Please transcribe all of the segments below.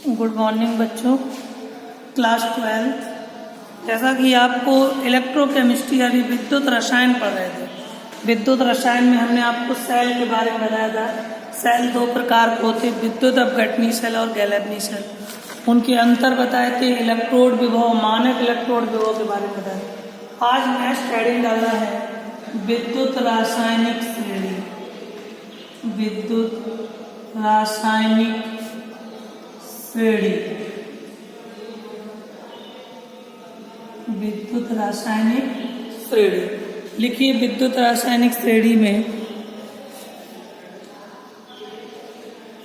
Good morning बच्चों, class 12। जैसा कि आपको इलेक्ट्रोकेमिस्ट्री यानी विद्युत रसायन पढ़ रहे थे। विद्युत रसायन में हमने आपको सेल के बारे में बताया था। सेल दो प्रकार के होते, विद्युत अपघटनीय सेल और गैलेर्किन सेल। उनके अंतर बताए थे, इलेक्ट्रोड विभव, मानक इलेक्ट्रोड विभव के बारे में बताया। आज नेक्स्ट हेडिंग डालना है विद्युत रासायनिक श्रेणी। विद्युत रासायनिक श्रेणी। विद्युत रासायनिक श्रेणी लिखिए। विद्युत रासायनिक श्रेणी में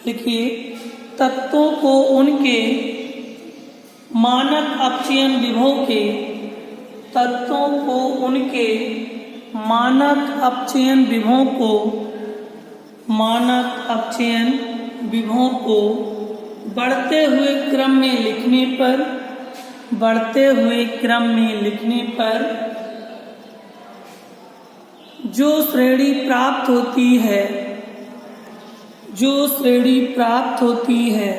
लिखिए, तत्वों को उनके मानक अपचयन विभव के तत्वों को उनके मानक अपचयन विभव को मानक अपचयन विभव को बढ़ते हुए क्रम में लिखने पर जो श्रेणी प्राप्त होती है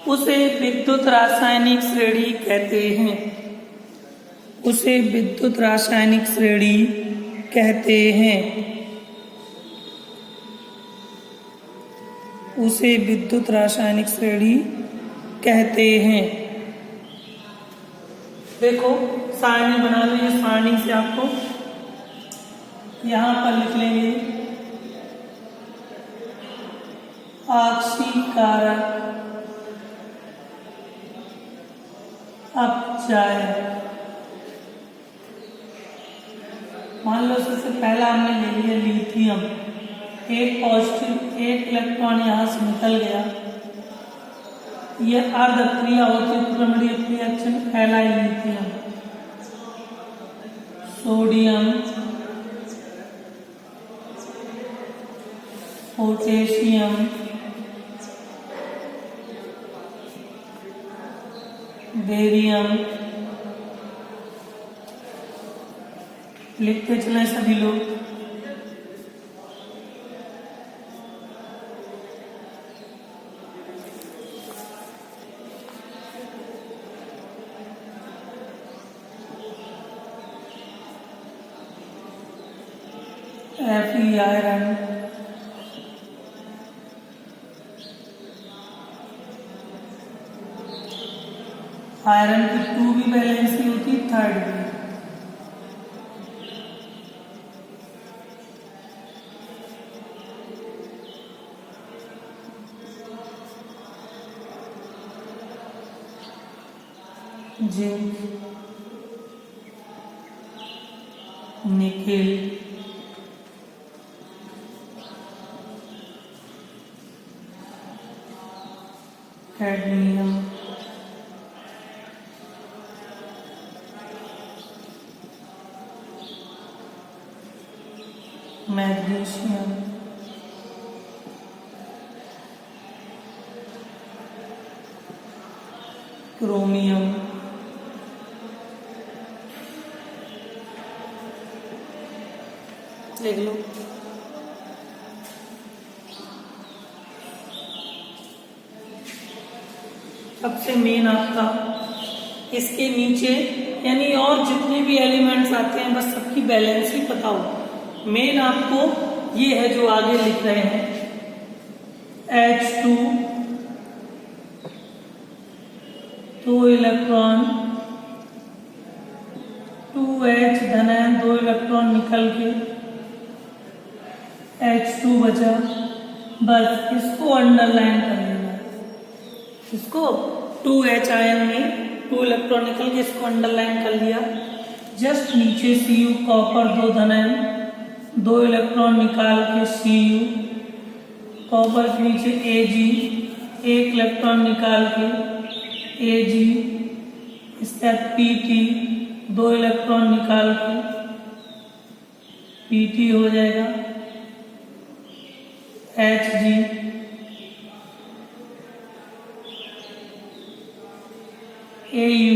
उसे विद्युत रासायनिक श्रेणी कहते हैं। उसे विद्युत रासायनिक श्रेणी कहते हैं। उसे विद्युत रासायनिक श्रेणी कहते हैं। देखो सारणी बना लेंगे। सारणी से आपको यहां पर लिख लेंगे आक्सीकारक अपचय। मान लो सबसे पहला हमने ले लिया लिथियम, एक पॉजिटिव, एक इलेक्ट्रॉन यहां से निकल गया। यह अर्ध क्रिया होती है, प्राइमरी रिएक्शन कहलाई लिथियम। सोडियम, पोटेशियम, बेरियम, लिखते चले सभी लोग। Fe आयरन, आयरन की 2 भी वैलेंसी होती, 3rd भी। Zinc, nickel, cadmium, magnesium, chromium, लिख लो। सबसे मेन आपका इसके नीचे यानी और जितने भी एलिमेंट्स आते हैं बस सबकी बैलेंस ही पता हो। मेन आपको ये है जो आगे लिख रहे हैं, H2 2 इलेक्ट्रॉन, 2H धनायन 2 इलेक्ट्रॉन निकल के H2 बचा। बस इसको अंडरलाइन कर लेना। इसको 2H आयन में 2 इलेक्ट्रॉन निकल के इसको अंडरलाइन कर लिया। जस्ट नीचे Cu कॉपर 2 धनायन 2 इलेक्ट्रॉन निकाल के Cu, कॉपर के नीचे Ag 1 इलेक्ट्रॉन निकाल के Ag, इसके बाद Pt 2 इलेक्ट्रॉन निकाल के Pt हो जाएगा। Hg, Au,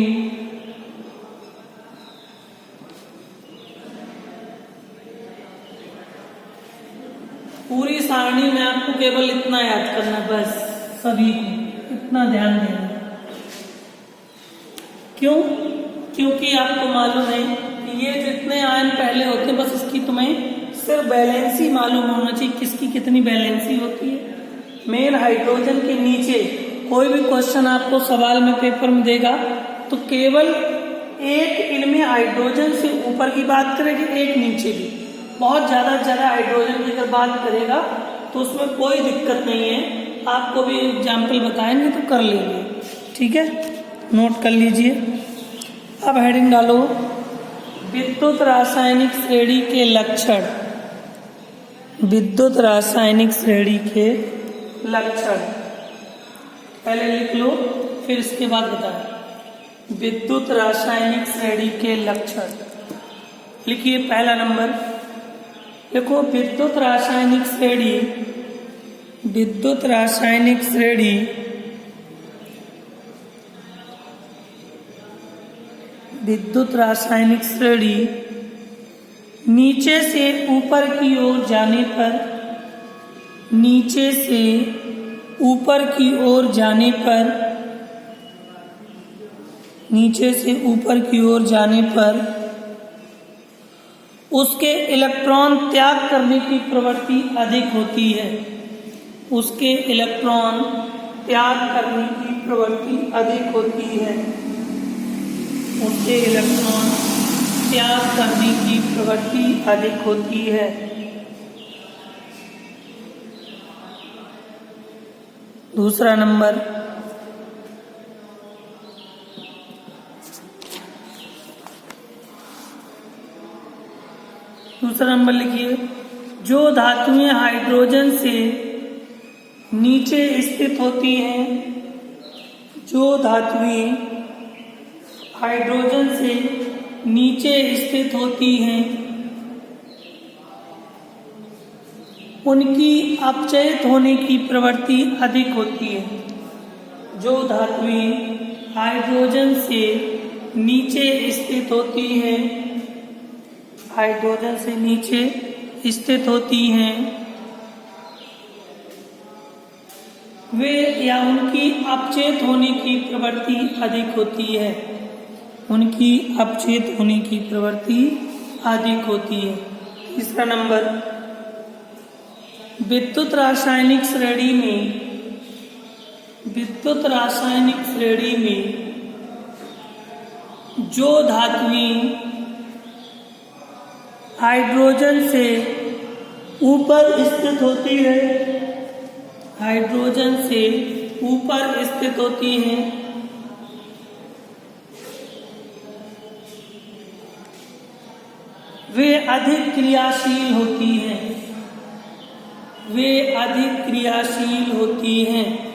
पूरी सारणी में आपको केवल इतना याद करना बस, सभी को इतना ध्यान देना। क्यों? क्योंकि आपको मालूम है कि ये जितने आयन पहले होते हैं, बस इसकी तुम्हें सिर्फ बैलेंस ही मालूम होना चाहिए, किसकी कितनी बैलेंसी होती है। मेन हाइड्रोजन के नीचे कोई भी क्वेश्चन आपको सवाल में पेपर में देगा तो केवल एक इनमें हाइड्रोजन से ऊपर की बात करेगी, एक नीचे की। बहुत ज़्यादा हाइड्रोजन की अगर बात करेगा तो उसमें कोई दिक्कत नहीं है, आपको भी एग्जाम्पल बताएंगे तो कर लेंगे। ठीक है, नोट कर लीजिए। अब हेडिंग डालो, विद्युत रासायनिक श्रेणी के लक्षण। विद्युत रासायनिक श्रेणी के लक्षण पहले लिख लो, फिर इसके बाद बताएं। विद्युत रासायनिक श्रेणी के लक्षण लिखिए। पहला नंबर देखो, विद्युत रासायनिक श्रेणी, विद्युत रासायनिक श्रेणी विद्युत रासायनिक श्रेणी नीचे से ऊपर की ओर जाने पर, नीचे से ऊपर की ओर जाने पर, नीचे से ऊपर की ओर जाने पर उसके इलेक्ट्रॉन त्याग करने की प्रवृत्ति अधिक होती है। उसके इलेक्ट्रॉन त्याग करने की प्रवृत्ति अधिक होती है। उसके इलेक्ट्रॉन त्याग करने की प्रवृत्ति अधिक होती है। दूसरा नंबर, लिखिए, जो धातुएं हाइड्रोजन से नीचे स्थित होती हैं, जो धातुएं हाइड्रोजन से नीचे स्थित होती हैं, उनकी अपचयित होने की प्रवृत्ति अधिक होती है। जो धातुएं हाइड्रोजन से नीचे स्थित होती हैं, हाइड्रोजन से नीचे स्थित होती हैं, वे या उनकी अपचयित होने की प्रवृत्ति अधिक होती है। उनकी अपचयित होने की प्रवृत्ति अधिक होती है। तीसरा नंबर, विद्युत रासायनिक श्रेणी में, विद्युत रासायनिक श्रेणी में जो धातुएं हाइड्रोजन से ऊपर स्थित होती है, हाइड्रोजन से ऊपर स्थित होती हैं, वे अधिक क्रियाशील होती हैं। वे अधिक क्रियाशील होती हैं।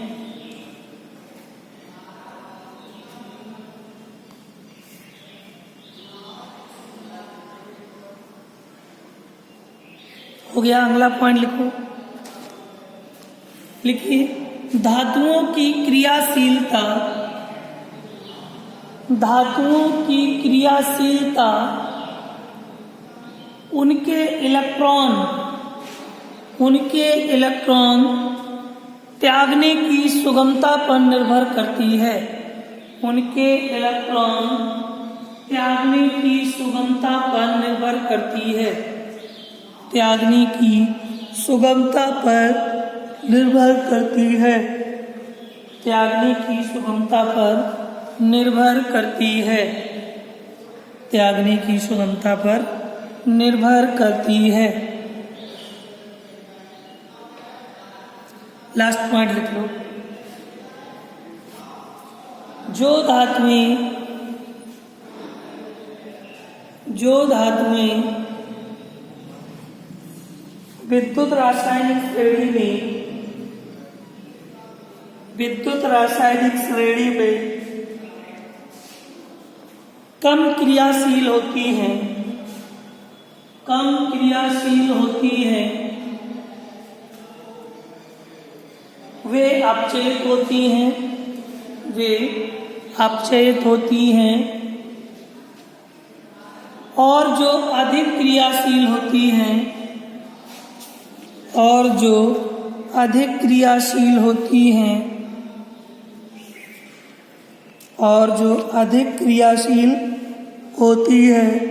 हो गया। अगला पॉइंट लिखो, लिखिए, धातुओं की क्रियाशीलता, धातुओं की क्रियाशीलता उनके इलेक्ट्रॉन त्यागने की सुगमता पर निर्भर करती है। उनके इलेक्ट्रॉन त्यागने की सुगमता पर निर्भर करती है। त्यागने की सुगमता पर निर्भर करती है। त्यागने की सुगमता पर निर्भर करती है। त्यागने की सुगमता पर निर्भर करती है। लास्ट पॉइंट लिख लो, जो धातुएं विद्युत रासायनिक श्रेणी में कम क्रियाशील होती हैं, वे अपचयित होती हैं। और जो अधिक क्रियाशील होती हैं और जो अधिक क्रियाशील होती है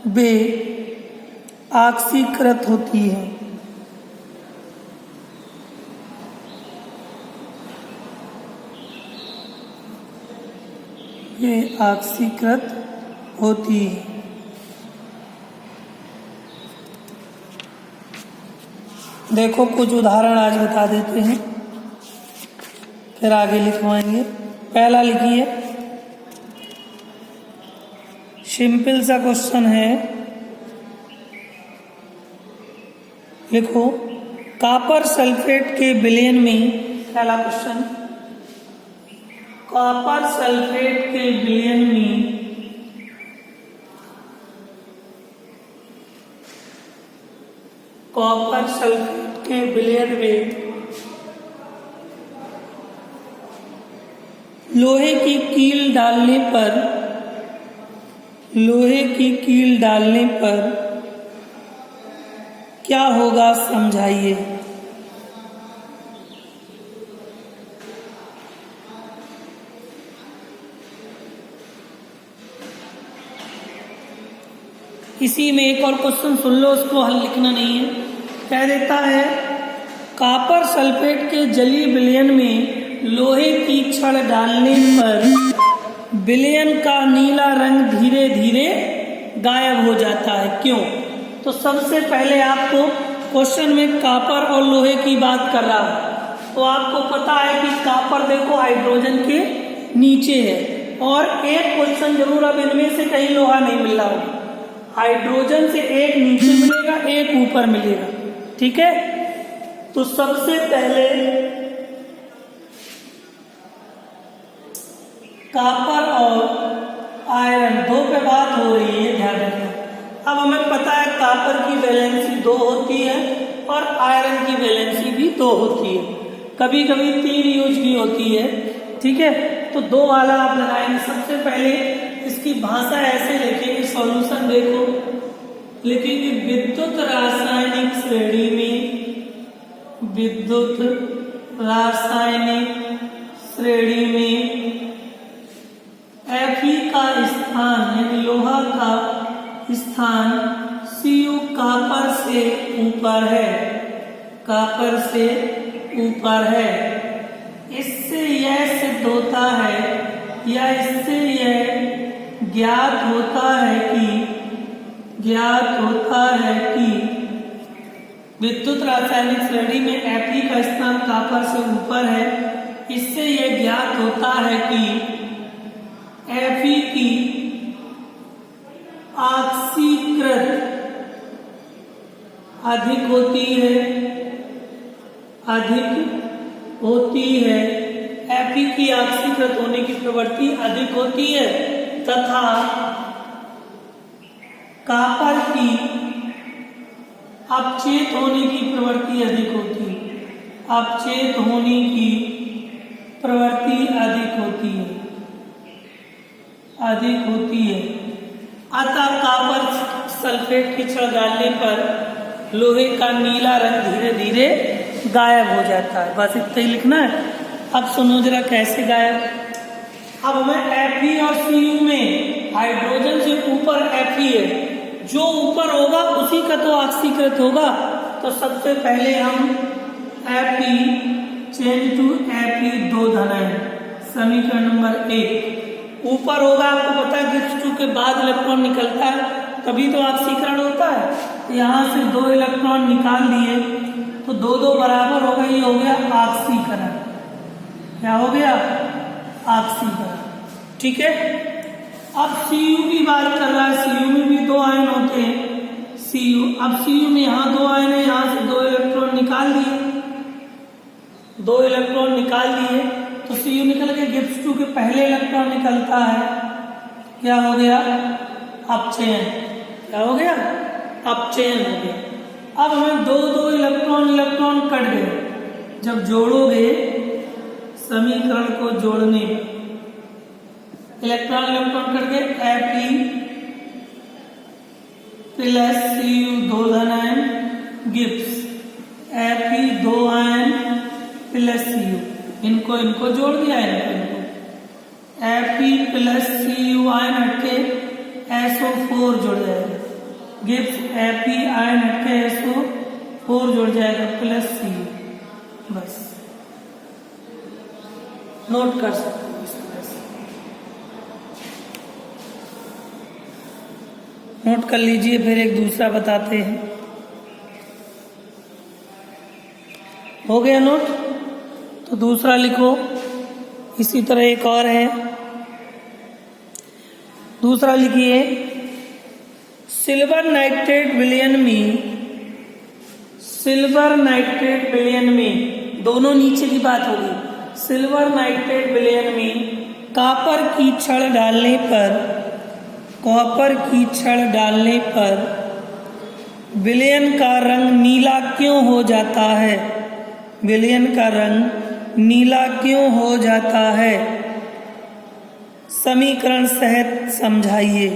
वे ऑक्सीकृत होती है। ये ऑक्सीकृत होती है। देखो कुछ उदाहरण आज बता देते हैं, फिर आगे लिखवाएंगे। पहला लिखिए, सिंपल सा क्वेश्चन है, लिखो कॉपर सल्फेट के विलयन में, पहला क्वेश्चन, कॉपर सल्फेट के विलयन में कॉपर सल्फेट के विलयन में लोहे की कील डालने पर क्या होगा समझाइए। इसी में एक और क्वेश्चन सुन लो, उसको हल लिखना नहीं है। कह देता है कॉपर सल्फेट के जलीय विलयन में लोहे की छड़ डालने पर विलयन का नीला रंग धीरे धीरे गायब हो जाता है, क्यों? तो सबसे पहले आपको क्वेश्चन में कॉपर और लोहे की बात कर रहा है, तो आपको पता है कि कॉपर देखो हाइड्रोजन के नीचे है, और एक क्वेश्चन जरूर अब इनमें से कहीं लोहा नहीं मिल रहा होगा। हाइड्रोजन से एक नीचे मिलेगा, एक ऊपर मिलेगा, ठीक है। तो सबसे पहले कॉपर और आयरन दो पे बात हो रही है, ध्यान रखना। अब हमें पता है कॉपर की वैलेंसी 2 होती है और आयरन की वैलेंसी भी 2 होती है, कभी कभी 3 यूज की होती है, ठीक है। तो 2 वाला आप लगाएंगे। सबसे पहले इसकी भाषा ऐसे लिखेंगे, सॉल्यूशन देखो, लिखेंगे विद्युत रासायनिक श्रेणी में, विद्युत रासायनिक श्रेणी में Fe का स्थान यानी लोहा का स्थान Cu कॉपर से ऊपर है, कॉपर से ऊपर है। इससे यह सिद्ध होता है या इससे यह ज्ञात होता है कि विद्युत रासायनिक श्रेणी में Fe का स्थान कॉपर से ऊपर है। इससे यह ज्ञात होता है कि Fe की ऑक्सीकृत अधिक होती है, Fe की ऑक्सीकृत होने की प्रवृत्ति अधिक होती है, तथा कॉपर की अपचेत होने की प्रवृत्ति अधिक होती है, अपचेत होने की प्रवृत्ति अधिक होती है। अतः कॉपर सल्फेट की छड़ डालने पर लोहे का नीला रंग धीरे धीरे गायब हो जाता है। बस इतना ही लिखना है। अब सुनो जरा कैसे गायब। अब हमें Fe और Cu में हाइड्रोजन से ऊपर Fe है, जो ऊपर होगा उसी का तो ऑक्सीकृत होगा। तो सबसे पहले हम Fe चेंज टू Fe 2 धनायन, समीकरण नंबर 1 ऊपर होगा। आपको पता है गिब्स 2 के बाद इलेक्ट्रॉन निकलता है, तभी तो ऑक्सीकरण होता है। यहाँ से 2 इलेक्ट्रॉन निकाल दिए तो 2 बराबर हो गई, हो गया ऑक्सीकरण। क्या हो गया? ऑक्सीकरण, ठीक है। अब Cu की बात कर रहा है, Cu में भी 2 आयन होते हैं। अब Cu में यहाँ 2 आयन है, यहाँ से 2 इलेक्ट्रॉन निकाल दिए, 2 इलेक्ट्रॉन निकाल दिए तो Cu निकल के गिब्स 2 के पहले इलेक्ट्रॉन निकलता है। क्या हो गया? अपचयन। क्या हो गया? अपचयन हो गया। अब हमें 2 इलेक्ट्रॉन कट गए। जब जोड़ोगे समीकरण को जोड़ने, इलेक्ट्रॉन कट गए, Fe प्लस Cu 2 धनायन गिब्स, Fe 2 आयन प्लस Cu। इनको जोड़ दिया है इनको Fe प्लस Cu आयन हटके SO4 जुड़ जाएगा, गिव्स Fe आयन हटके SO4 जुड़ जाएगा प्लस Cu। बस नोट कर सकते हो इस तरह से, नोट कर लीजिए। फिर एक दूसरा बताते हैं। हो गया नोट? तो दूसरा लिखो। इसी तरह एक और है, दूसरा लिखिए। सिल्वर नाइट्रेट विलयन में दोनों नीचे की बात होगी। सिल्वर नाइट्रेट विलयन में कॉपर की छड़ डालने पर विलयन का रंग नीला क्यों हो जाता है? विलयन का रंग नीला क्यों हो जाता है? समीकरण सहित समझाइए।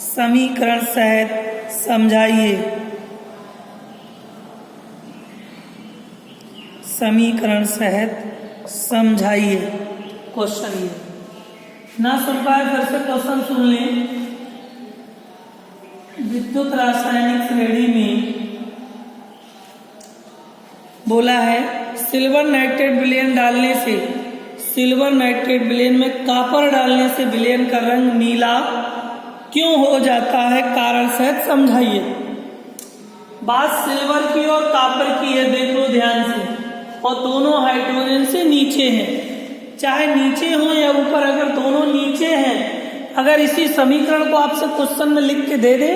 समीकरण सहित समझाइए। समीकरण सहित समझाइए। क्वेश्चन ये ना सुन पाए फिर से क्वेश्चन सुन लें। विद्युत रासायनिक श्रेणी में बोला है सिल्वर नाइट्रेट विलयन डालने से, सिल्वर नाइट्रेट विलयन में कॉपर डालने से विलयन का रंग नीला क्यों हो जाता है? कारण सहित समझाइए। बात सिल्वर की और कॉपर की है, देखो ध्यान से, और दोनों हाइड्रोजन से नीचे हैं। चाहे नीचे हो या ऊपर, अगर दोनों नीचे हैं, अगर इसी समीकरण को आपसे क्वेश्चन में लिख के दे दे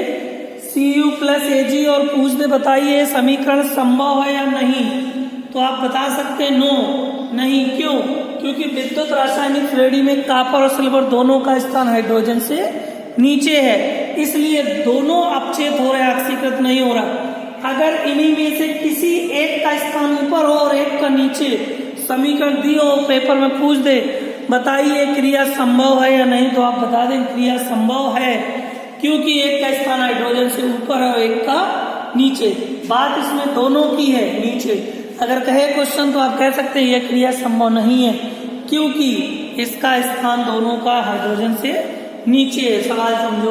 Cu प्लस Ag और पूछ दे बताइए समीकरण संभव है या नहीं, तो आप बता सकते हैं नो, नहीं। क्यों? क्योंकि विद्युत रासायनिक श्रेणी में कॉपर और सिल्वर दोनों का स्थान हाइड्रोजन से नीचे है, इसलिए दोनों अपचेत हो रहे, ऑक्सीकृत नहीं हो रहा। अगर इन्हीं में से किसी एक का स्थान ऊपर हो और एक का नीचे, समीकरण दी हो, पेपर में पूछ दे बताइए क्रिया संभव है या नहीं, तो आप बता दें क्रिया संभव है, क्योंकि एक का स्थान हाइड्रोजन से ऊपर है और एक का नीचे। बात इसमें दोनों की है, नीचे। अगर कहे क्वेश्चन तो आप कह सकते हैं यह क्रिया संभव नहीं है, क्योंकि इसका स्थान दोनों का हाइड्रोजन से नीचे है। सवाल समझो।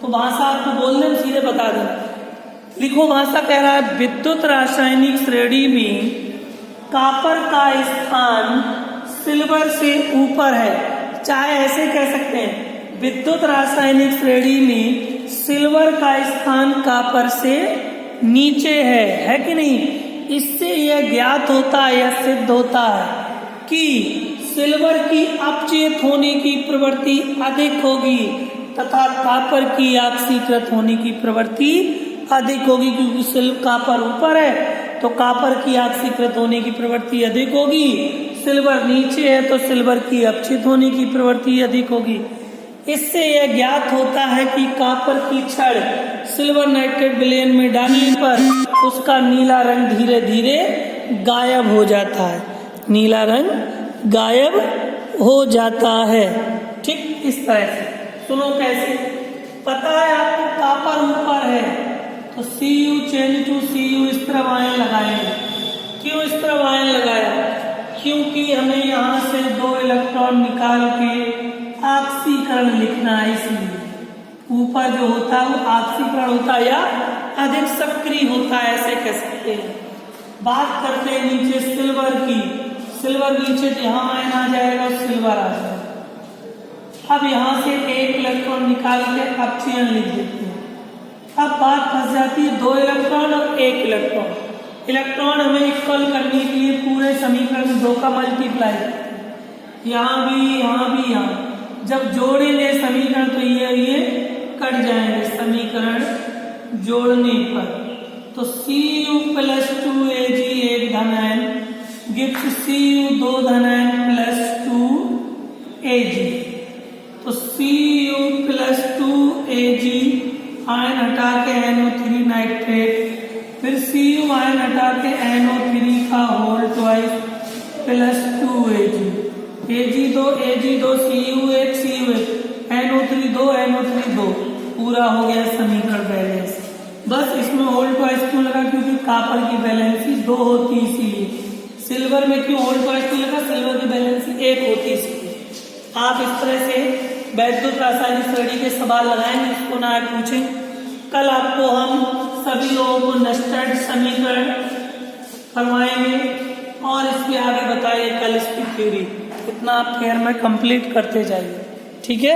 तो भाषा आपको बोल दें, सीधे बता दें। लिखो, भाषा कह रहा है विद्युत रासायनिक श्रेणी में कॉपर का स्थान सिल्वर से ऊपर है। चाहे ऐसे कह सकते हैं, विद्युत रासायनिक श्रेणी में सिल्वर का स्थान कॉपर से नीचे है कि नहीं? इससे यह ज्ञात होता है या सिद्ध होता है कि सिल्वर की अपचेत होने की प्रवृत्ति अधिक होगी तथा कॉपर की ऑक्सीकृत होने की प्रवृत्ति अधिक होगी, क्योंकि कॉपर ऊपर है तो कॉपर की ऑक्सीकृत होने की प्रवृत्ति अधिक होगी, सिल्वर नीचे है तो सिल्वर की अपचित होने की प्रवृत्ति अधिक होगी। इससे यह ज्ञात होता है कि कॉपर की छड़ सिल्वर नाइट्रेट विलयन में डालने पर उसका नीला रंग धीरे धीरे गायब हो जाता है। नीला रंग गायब हो जाता है। ठीक इस तरह से सुनो कैसे। पता है आपको कॉपर ऊपर है तो Cu चेंज टू Cu इस तरह आयन लगाएंगे। क्यों इस तरह आयन लगाया? क्योंकि हमें यहाँ से 2 इलेक्ट्रॉन निकाल के ऑक्सीकरण लिखना है, इसलिए ऊपर जो होता है वो ऑक्सीकरण होता है या अधिक सक्रिय होता है, ऐसे कह सकते हैं। बात करते हैं नीचे सिल्वर की। सिल्वर नीचे यहाँ आयन आ जाएगा, सिल्वर आ जाएगा। अब यहाँ से 1 इलेक्ट्रॉन निकाल के अपचयन लिख देते हैं। अब बात फंस जाती है 2 इलेक्ट्रॉन और 1 इलेक्ट्रॉन। इलेक्ट्रॉन हमें इक्वल करने के लिए पूरे समीकरण में 2 का मल्टीप्लाई, यहाँ भी यहाँ भी यहाँ, जब जोड़ेंगे समीकरण तो ये कट जाएंगे समीकरण जोड़ने पर। तो Cu प्लस 2 Ag 1 धन आयन गिव्स Cu 2 धन आयन प्लस 2 Ag। तो Cu प्लस 2 Ag आयन हटा के NO3 नाइट्रेट, फिर Cu आयन हटा के NO3 का whole twice plus 2 Ag। Ag2 Ag2 Cu1 Cu1 NO3 2 NO3 2, पूरा हो गया समीकरण बैलेंस। बस इसमें होल ट्वाइस क्यों लगा? क्योंकि कॉपर की वैलेंसी 2 होती है, इसीलिए सिल्वर में क्यों होल्ड पॉइंट क्यों लगा? सिल्वर की वैलेंसी 1 होती है इसलिए। आप इस तरह से वैद्युत रासायनिक श्रेणी के सवाल लगाएंगे, इसको ना आप पूछें। कल आपको हम सभी लोगों को नस्टर्ड समीकरण करवाएंगे और इसके आगे बताइए कल इसकी थ्योरी। इतना आप फेयर में कंप्लीट करते जाइए, ठीक है।